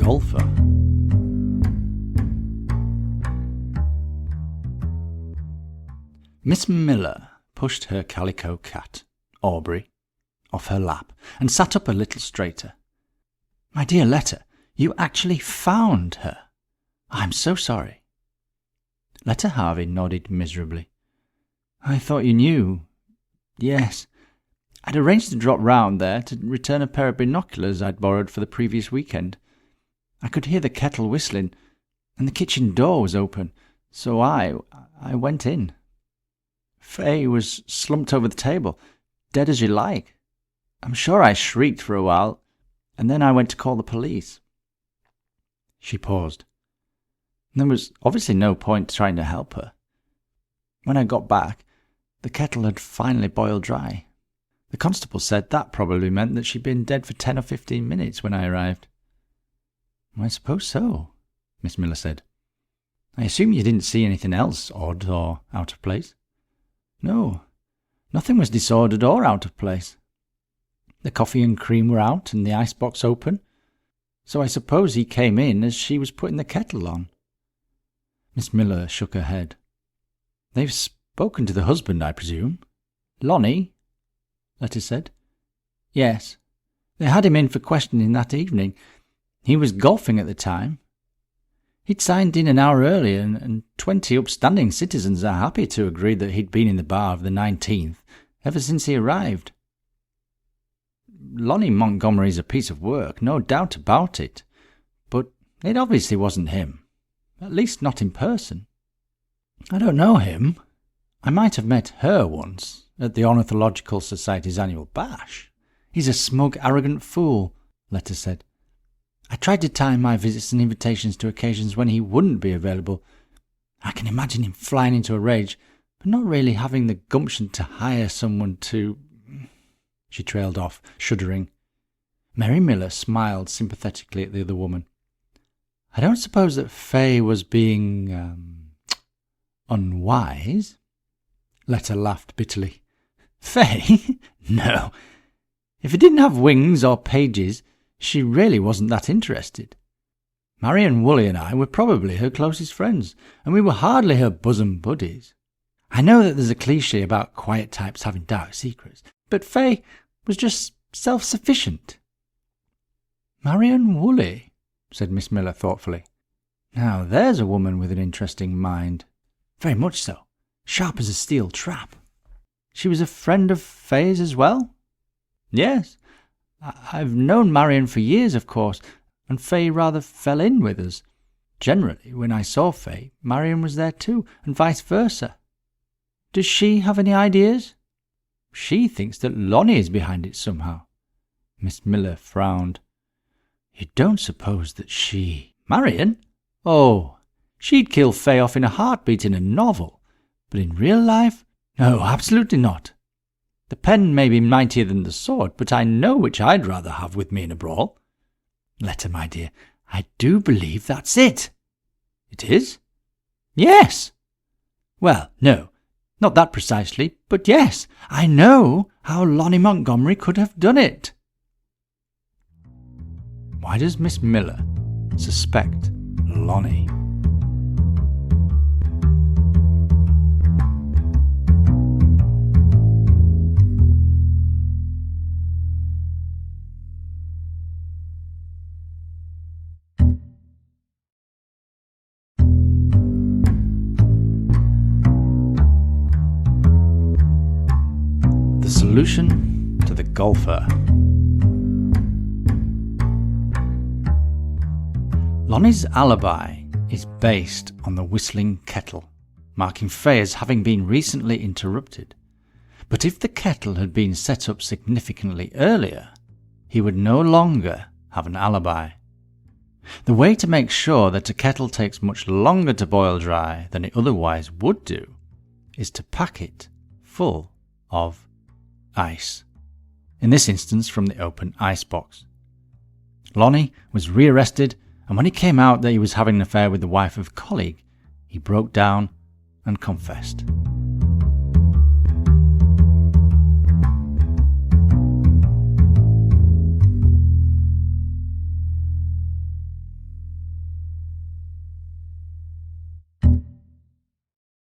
golfer. Miss Miller pushed her calico cat, Aubrey, off her lap and sat up a little straighter. "My dear Letta, you actually found her. I'm so sorry." Letta Harvey nodded miserably. "I thought you knew. Yes. I'd arranged to drop round there to return a pair of binoculars I'd borrowed for the previous weekend. I could hear the kettle whistling, and the kitchen door was open, so I went in. Faye was slumped over the table, dead as you like. I'm sure I shrieked for a while, and then I went to call the police." She paused. There was obviously no point trying to help her. When I got back, the kettle had finally boiled dry. The constable said that probably meant that she'd been dead for 10 or 15 minutes when I arrived. "I suppose so," Miss Miller said. "I assume you didn't see anything else odd or out of place?" "No, nothing was disordered or out of place. The coffee and cream were out and the icebox open, so I suppose he came in as she was putting the kettle on." Miss Miller shook her head. "They've spoken to the husband, I presume?" "Lonnie?" Letta said. "Yes. They had him in for questioning that evening. He was golfing at the time. He'd signed in an hour earlier, and 20 upstanding citizens are happy to agree that he'd been in the bar of the 19th ever since he arrived. Lonnie Montgomery's a piece of work, no doubt about it, but it obviously wasn't him, at least not in person. I don't know him. I might have met her once, at the Ornithological Society's annual bash. He's a smug, arrogant fool," Letta said. "I tried to time my visits and invitations to occasions when he wouldn't be available. I can imagine him flying into a rage, but not really having the gumption to hire someone to—" She trailed off, shuddering. Mary Miller smiled sympathetically at the other woman. "I don't suppose that Faye was being, unwise?" Letta laughed bitterly. "Faye? No. If he didn't have wings or pages, she really wasn't that interested. Marion Woolley and I were probably her closest friends, and we were hardly her bosom buddies. I know that there's a cliché about quiet types having dark secrets, but Faye was just self-sufficient." "Marion Woolley," said Miss Miller thoughtfully. "Now there's a woman with an interesting mind. Very much so. Sharp as a steel trap. She was a friend of Faye's as well?" "Yes. I've known Marion for years, of course, and Faye rather fell in with us. Generally, when I saw Faye, Marion was there too, and vice versa. Does she have any ideas?" "She thinks that Lonnie is behind it somehow." Miss Miller frowned. "You don't suppose that she—" "Marion? Oh, she'd kill Faye off in a heartbeat in a novel, but in real life, no, absolutely not. The pen may be mightier than the sword, but I know which I'd rather have with me in a brawl. Letta, my dear, I do believe that's it." "It is?" "Yes." "Well, no, not that precisely, but yes, I know how Lonnie Montgomery could have done it." Why does Miss Miller suspect Lonnie? The solution to the golfer. Lonnie's alibi is based on the whistling kettle, marking Faye as having been recently interrupted. But if the kettle had been set up significantly earlier, he would no longer have an alibi. The way to make sure that a kettle takes much longer to boil dry than it otherwise would do is to pack it full of ice, in this instance from the open icebox. Lonnie was rearrested, and when he came out that he was having an affair with the wife of a colleague, he broke down and confessed.